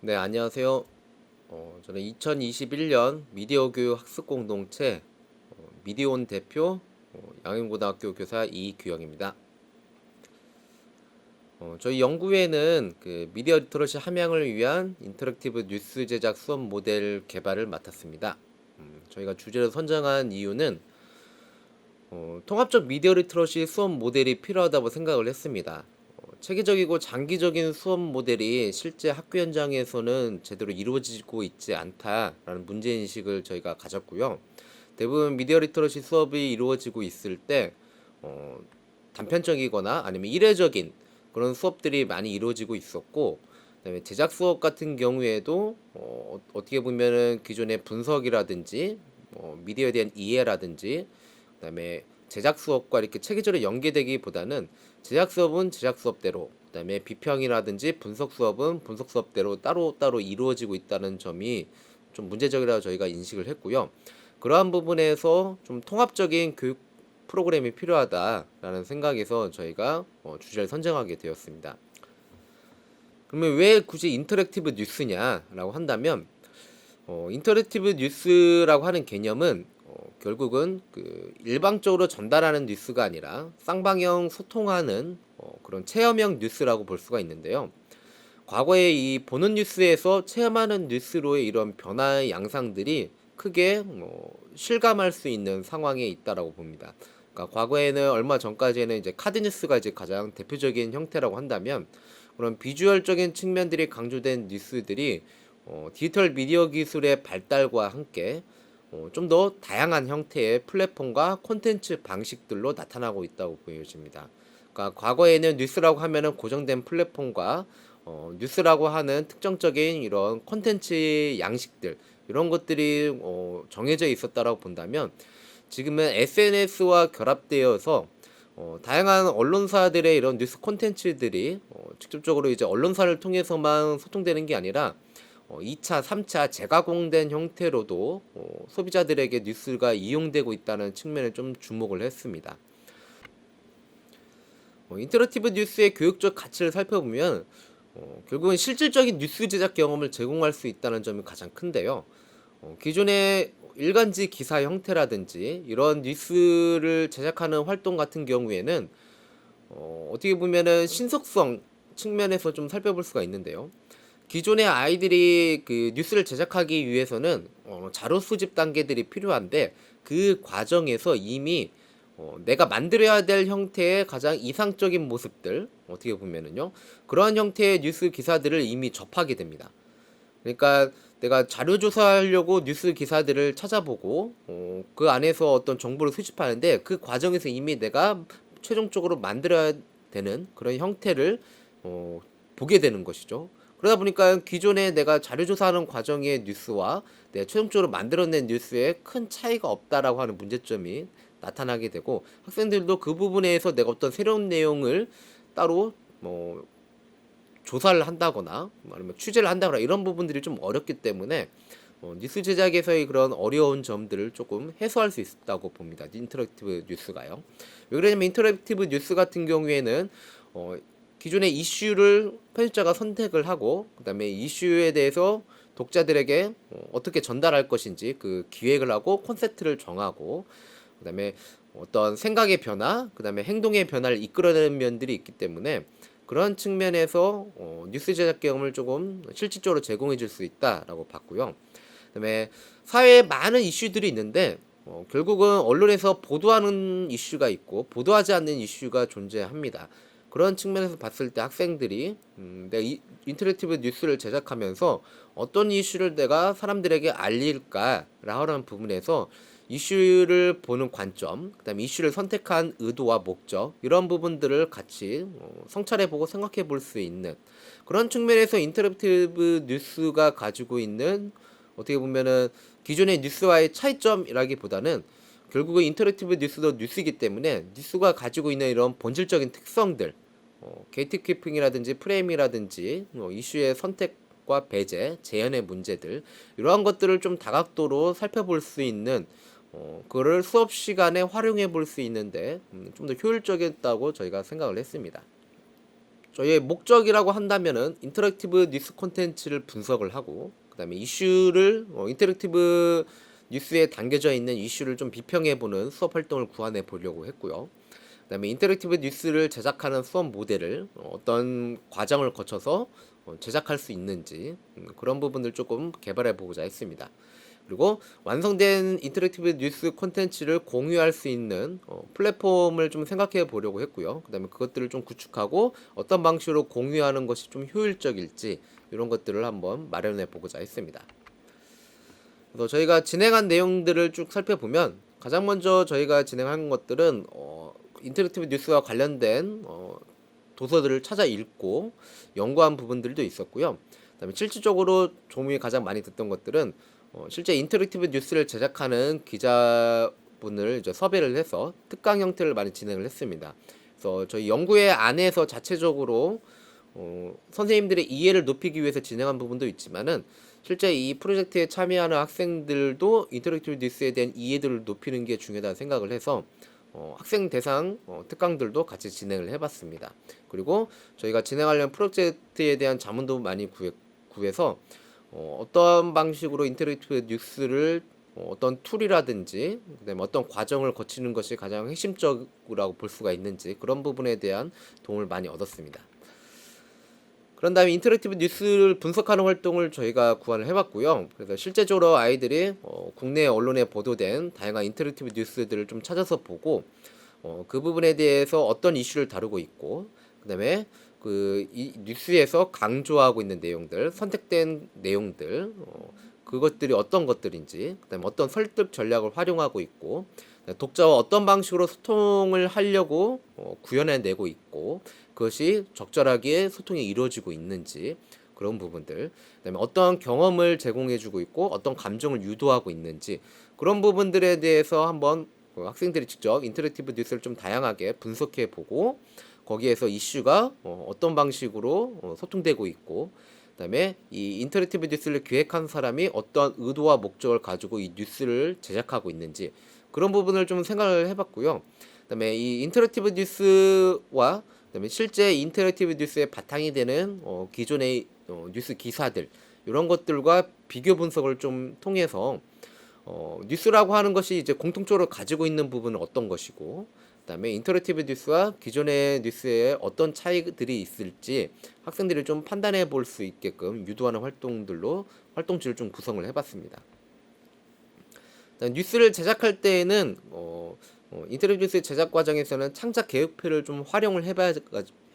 네, 안녕하세요. 저는 2021년 미디어 교육 학습 공동체 미디온 대표 양인고등학교 교사 이규영입니다. 저희 연구회는 그 미디어 리터러시 함양을 위한 인터랙티브 뉴스 제작 수업 모델 개발을 맡았습니다. 저희가 주제를 선정한 이유는 통합적 미디어 리터러시 수업 모델이 필요하다고 생각을 했습니다. 체계적이고 장기적인 수업 모델이 실제 학교 현장에서는 제대로 이루어지고 있지 않다라는 문제인식을 저희가 가졌고요. 대부분 미디어 리터러시 수업이 이루어지고 있을 때 어, 단편적이거나 아니면 이례적인 그런 수업들이 많이 이루어지고 있었고, 그다음에 제작 수업 같은 경우에도 어떻게 보면은 기존의 분석이라든지 미디어에 대한 이해라든지 그다음에 제작 수업과 이렇게 체계적으로 연계되기보다는 제작 수업은 제작 수업대로, 그다음에 비평이라든지 분석 수업은 분석 수업대로 따로따로 이루어지고 있다는 점이 좀 문제적이라고 저희가 인식을 했고요. 그러한 부분에서 좀 통합적인 교육 프로그램이 필요하다라는 생각에서 저희가 주제를 선정하게 되었습니다. 그러면 왜 굳이 인터랙티브 뉴스냐라고 한다면, 인터랙티브 뉴스라고 하는 개념은 결국은 그 일방적으로 전달하는 뉴스가 아니라 쌍방향 소통하는 그런 체험형 뉴스라고 볼 수가 있는데요. 과거에 이 보는 뉴스에서 체험하는 뉴스로의 이런 변화의 양상들이 크게 실감할 수 있는 상황에 있다라고 봅니다. 그러니까 과거에는 얼마 전까지는 이제 카드 뉴스가 이제 가장 대표적인 형태라고 한다면, 그런 비주얼적인 측면들이 강조된 뉴스들이 디지털 미디어 기술의 발달과 함께 좀 더 다양한 형태의 플랫폼과 콘텐츠 방식들로 나타나고 있다고 보여집니다. 그러니까 과거에는 뉴스라고 하면은 고정된 플랫폼과 뉴스라고 하는 특정적인 이런 콘텐츠 양식들, 이런 것들이 정해져 있었다라고 본다면, 지금은 SNS와 결합되어서 다양한 언론사들의 이런 뉴스 콘텐츠들이 직접적으로 이제 언론사를 통해서만 소통되는 게 아니라 2차, 3차 재가공된 형태로도 소비자들에게 뉴스가 이용되고 있다는 측면에 좀 주목을 했습니다. 인터랙티브 뉴스의 교육적 가치를 살펴보면 결국은 실질적인 뉴스 제작 경험을 제공할 수 있다는 점이 가장 큰데요. 기존의 일간지 기사 형태라든지 이런 뉴스를 제작하는 활동 같은 경우에는 어떻게 보면은 신속성 측면에서 좀 살펴볼 수가 있는데요. 기존의 아이들이 그 뉴스를 제작하기 위해서는 자료 수집 단계들이 필요한데, 그 과정에서 이미 내가 만들어야 될 형태의 가장 이상적인 모습들, 어떻게 보면은요, 그러한 형태의 뉴스 기사들을 이미 접하게 됩니다. 그러니까 내가 자료 조사하려고 뉴스 기사들을 찾아보고 그 안에서 어떤 정보를 수집하는데, 그 과정에서 이미 내가 최종적으로 만들어야 되는 그런 형태를 보게 되는 것이죠. 그러다 보니까 기존에 내가 자료 조사하는 과정의 뉴스와 내가 최종적으로 만들어낸 뉴스에 큰 차이가 없다라고 하는 문제점이 나타나게 되고, 학생들도 그 부분에서 내가 어떤 새로운 내용을 따로 조사를 한다거나 아니면 취재를 한다거나 이런 부분들이 좀 어렵기 때문에 뉴스 제작에서의 그런 어려운 점들을 조금 해소할 수 있다고 봅니다. 인터랙티브 뉴스가요. 왜 그러냐면 인터랙티브 뉴스 같은 경우에는 기존의 이슈를 편집자가 선택을 하고, 그다음에 이슈에 대해서 독자들에게 어떻게 전달할 것인지 그 기획을 하고 콘셉트를 정하고, 그다음에 어떤 생각의 변화, 그다음에 행동의 변화를 이끌어내는 면들이 있기 때문에, 그런 측면에서 뉴스 제작 경험을 조금 실질적으로 제공해 줄 수 있다라고 봤고요. 그다음에 사회에 많은 이슈들이 있는데 결국은 언론에서 보도하는 이슈가 있고 보도하지 않는 이슈가 존재합니다. 그런 측면에서 봤을 때 학생들이 내가 인터랙티브 뉴스를 제작하면서 어떤 이슈를 내가 사람들에게 알릴까라는 부분에서 이슈를 보는 관점, 그다음에 이슈를 선택한 의도와 목적, 이런 부분들을 같이 성찰해보고 생각해볼 수 있는 그런 측면에서 인터랙티브 뉴스가 가지고 있는, 어떻게 보면은 기존의 뉴스와의 차이점이라기보다는 결국은 인터랙티브 뉴스도 뉴스이기 때문에 뉴스가 가지고 있는 이런 본질적인 특성들, 게이트키핑이라든지 프레임이라든지 이슈의 선택과 배제, 재현의 문제들, 이러한 것들을 좀 다각도로 살펴볼 수 있는 그거를 수업 시간에 활용해 볼 수 있는데 좀 더 효율적이었다고 저희가 생각을 했습니다. 저희의 목적이라고 한다면은 인터랙티브 뉴스 콘텐츠를 분석을 하고, 그다음에 이슈를 인터랙티브 뉴스에 담겨져 있는 이슈를 좀 비평해 보는 수업 활동을 구안해 보려고 했고요. 그다음에 인터랙티브 뉴스를 제작하는 수업 모델을 어떤 과정을 거쳐서 제작할 수 있는지 그런 부분을 조금 개발해 보고자 했습니다. 그리고 완성된 인터랙티브 뉴스 콘텐츠를 공유할 수 있는 플랫폼을 좀 생각해 보려고 했고요. 그 다음에 그것들을 좀 구축하고 어떤 방식으로 공유하는 것이 좀 효율적일지 이런 것들을 한번 마련해 보고자 했습니다. 그래서 저희가 진행한 내용들을 쭉 살펴보면 가장 먼저 저희가 진행한 것들은 인터랙티브 뉴스와 관련된 도서들을 찾아 읽고 연구한 부분들도 있었고요. 그다음에 실질적으로 도움이 가장 많이 됐던 것들은 실제 인터랙티브 뉴스를 제작하는 기자분을 이제 섭외를 해서 특강 형태를 많이 진행을 했습니다. 그래서 저희 연구회 안에서 자체적으로 선생님들의 이해를 높이기 위해서 진행한 부분도 있지만은 실제 이 프로젝트에 참여하는 학생들도 인터랙티브 뉴스에 대한 이해도를 높이는 게 중요하다는 생각을 해서 학생 대상 특강들도 같이 진행을 해봤습니다. 그리고 저희가 진행하려는 프로젝트에 대한 자문도 많이 구해서 어떤 방식으로 인터랙티브 뉴스를 어떤 툴이라든지 그다음에 어떤 과정을 거치는 것이 가장 핵심적이라고 볼 수가 있는지 그런 부분에 대한 도움을 많이 얻었습니다. 그런 다음에 인터랙티브 뉴스를 분석하는 활동을 저희가 구안을 해봤고요. 그래서 실제적으로 아이들이 국내 언론에 보도된 다양한 인터랙티브 뉴스들을 좀 찾아서 보고 그 부분에 대해서 어떤 이슈를 다루고 있고 그다음에 이 뉴스에서 강조하고 있는 내용들, 선택된 내용들, 그것들이 어떤 것들인지, 그다음에 어떤 설득 전략을 활용하고 있고, 독자와 어떤 방식으로 소통을 하려고 구현해내고 있고, 그것이 적절하게 소통이 이루어지고 있는지 그런 부분들, 그다음에 어떤 경험을 제공해주고 있고, 어떤 감정을 유도하고 있는지 그런 부분들에 대해서 한번 학생들이 직접 인터랙티브 뉴스를 좀 다양하게 분석해보고. 거기에서 이슈가 어떤 방식으로 소통되고 있고 그다음에 이 인터랙티브 뉴스를 기획한 사람이 어떤 의도와 목적을 가지고 이 뉴스를 제작하고 있는지 그런 부분을 좀 생각을 해봤고요. 그다음에 이 인터랙티브 뉴스와 그다음에 실제 인터랙티브 뉴스의 바탕이 되는 기존의 뉴스 기사들 이런 것들과 비교 분석을 좀 통해서 뉴스라고 하는 것이 이제 공통적으로 가지고 있는 부분은 어떤 것이고 그다음에 인터랙티브 뉴스와 기존의 뉴스에 어떤 차이들이 있을지 학생들이 좀 판단해 볼 수 있게끔 유도하는 활동지를 좀 구성을 해봤습니다. 뉴스를 제작할 때에는 인터랙티브 뉴스 제작 과정에서는 창작 계획표를 좀 활용을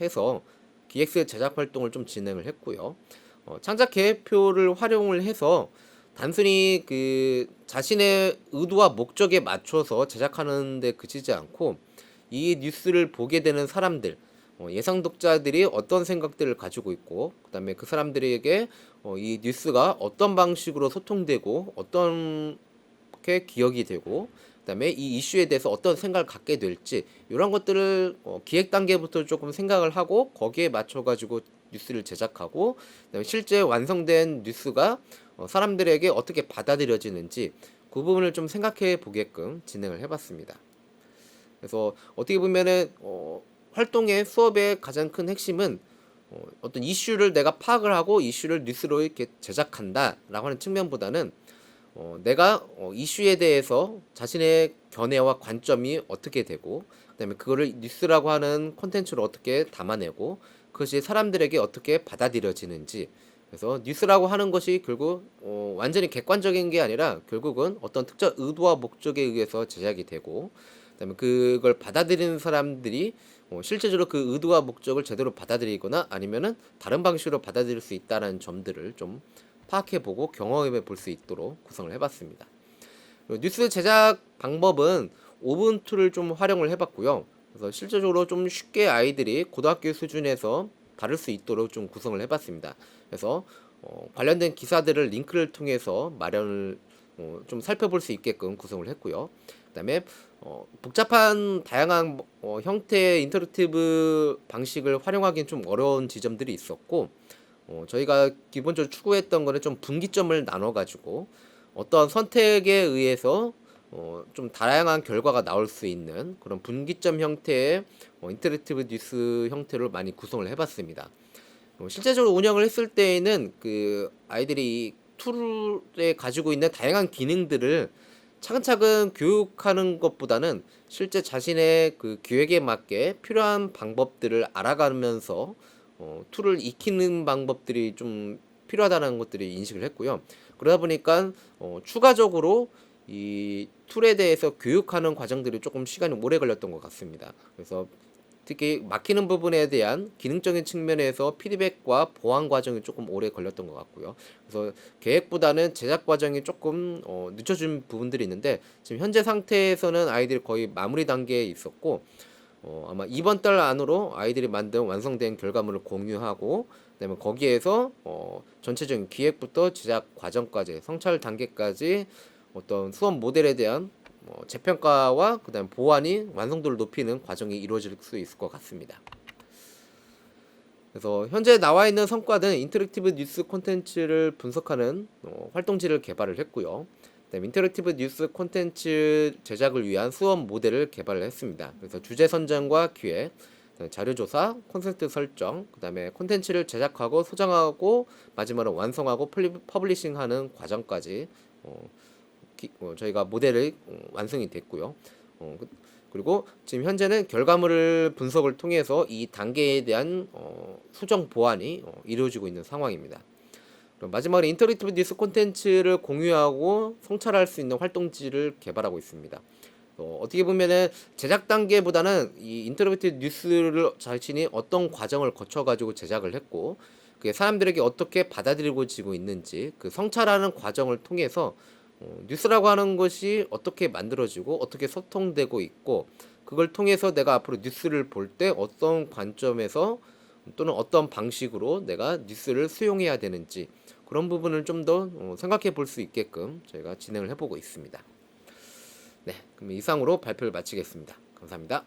해서 기획서 제작 활동을 좀 진행을 했고요. 창작 계획표를 활용을 해서 단순히 그 자신의 의도와 목적에 맞춰서 제작하는 데 그치지 않고 이 뉴스를 보게 되는 사람들, 예상 독자들이 어떤 생각들을 가지고 있고 그 다음에 그 사람들에게 이 뉴스가 어떤 방식으로 소통되고 어떻게 기억이 되고 그 다음에 이 이슈에 대해서 어떤 생각을 갖게 될지 이런 것들을 기획 단계부터 조금 생각을 하고 거기에 맞춰 가지고 뉴스를 제작하고 그다음에 실제 완성된 뉴스가 사람들에게 어떻게 받아들여지는지 그 부분을 좀 생각해 보게끔 진행을 해봤습니다. 그래서 어떻게 보면은 활동의 수업의 가장 큰 핵심은 어떤 이슈를 내가 파악을 하고 이슈를 뉴스로 이렇게 제작한다라고 하는 측면보다는 내가 이슈에 대해서 자신의 견해와 관점이 어떻게 되고 그다음에 그거를 뉴스라고 하는 콘텐츠로 어떻게 담아내고 그것이 사람들에게 어떻게 받아들여지는지 그래서 뉴스라고 하는 것이 결국 완전히 객관적인 게 아니라 결국은 어떤 특정 의도와 목적에 의해서 제작이 되고 그다음에 그걸 받아들이는 사람들이 실제적으로 그 의도와 목적을 제대로 받아들이거나 아니면은 다른 방식으로 받아들일 수 있다는 점들을 좀 파악해보고 경험해 볼 수 있도록 구성을 해봤습니다. 뉴스 제작 방법은 오븐툴을 좀 활용을 해봤고요. 그래서 실제적으로 좀 쉽게 아이들이 고등학교 수준에서 다룰 수 있도록 좀 구성을 해봤습니다. 그래서 관련된 기사들을 링크를 통해서 마련을 좀 살펴볼 수 있게끔 구성을 했고요. 그다음에 복잡한 다양한 형태의 인터랙티브 방식을 활용하기는 좀 어려운 지점들이 있었고 저희가 기본적으로 추구했던 거는 좀 분기점을 나눠 가지고 어떤 선택에 의해서 좀 다양한 결과가 나올 수 있는 그런 분기점 형태의 인터랙티브 뉴스 형태로 많이 구성을 해봤습니다. 실제적으로 운영을 했을 때에는 그 아이들이 이 툴에 가지고 있는 다양한 기능들을 차근차근 교육하는 것보다는 실제 자신의 그 기획에 맞게 필요한 방법들을 알아가면서 툴을 익히는 방법들이 좀 필요하다는 것들이 인식을 했고요. 그러다 보니까 추가적으로 이 툴에 대해서 교육하는 과정들이 조금 시간이 오래 걸렸던 것 같습니다. 그래서 특히 막히는 부분에 대한 기능적인 측면에서 피드백과 보완 과정이 조금 오래 걸렸던 것 같고요. 그래서 계획보다는 제작 과정이 조금 늦춰진 부분들이 있는데 지금 현재 상태에서는 아이들이 거의 마무리 단계에 있었고 아마 이번 달 안으로 아이들이 만든 완성된 결과물을 공유하고 그다음에 거기에서 전체적인 기획부터 제작 과정까지 성찰 단계까지 어떤 수업 모델에 대한 재평가와 그다음 보완이 완성도를 높이는 과정이 이루어질 수 있을 것 같습니다. 그래서 현재 나와 있는 성과는 인터랙티브 뉴스 콘텐츠를 분석하는 활동지를 개발을 했고요. 그다음에 인터랙티브 뉴스 콘텐츠 제작을 위한 수업 모델을 개발을 했습니다. 그래서 주제 선정과 기획, 자료 조사, 콘센트 설정, 그다음에 콘텐츠를 제작하고 소장하고 마지막으로 완성하고 퍼블리싱하는 과정까지 저희가 모델을 완성이 됐고요. 그리고 지금 현재는 결과물을 분석을 통해서 이 단계에 대한 수정 보완이 이루어지고 있는 상황입니다. 그럼 마지막으로 인터랙티브 뉴스 콘텐츠를 공유하고 성찰할 수 있는 활동지를 개발하고 있습니다. 어떻게 보면은 제작 단계보다는 이 인터랙티브 뉴스를 자신이 어떤 과정을 거쳐 가지고 제작을 했고 그게 사람들에게 어떻게 받아들여지고 있는지 그 성찰하는 과정을 통해서 뉴스라고 하는 것이 어떻게 만들어지고 어떻게 소통되고 있고 그걸 통해서 내가 앞으로 뉴스를 볼 때 어떤 관점에서 또는 어떤 방식으로 내가 뉴스를 수용해야 되는지 그런 부분을 좀 더 생각해 볼 수 있게끔 저희가 진행을 해보고 있습니다. 네, 그럼 이상으로 발표를 마치겠습니다. 감사합니다.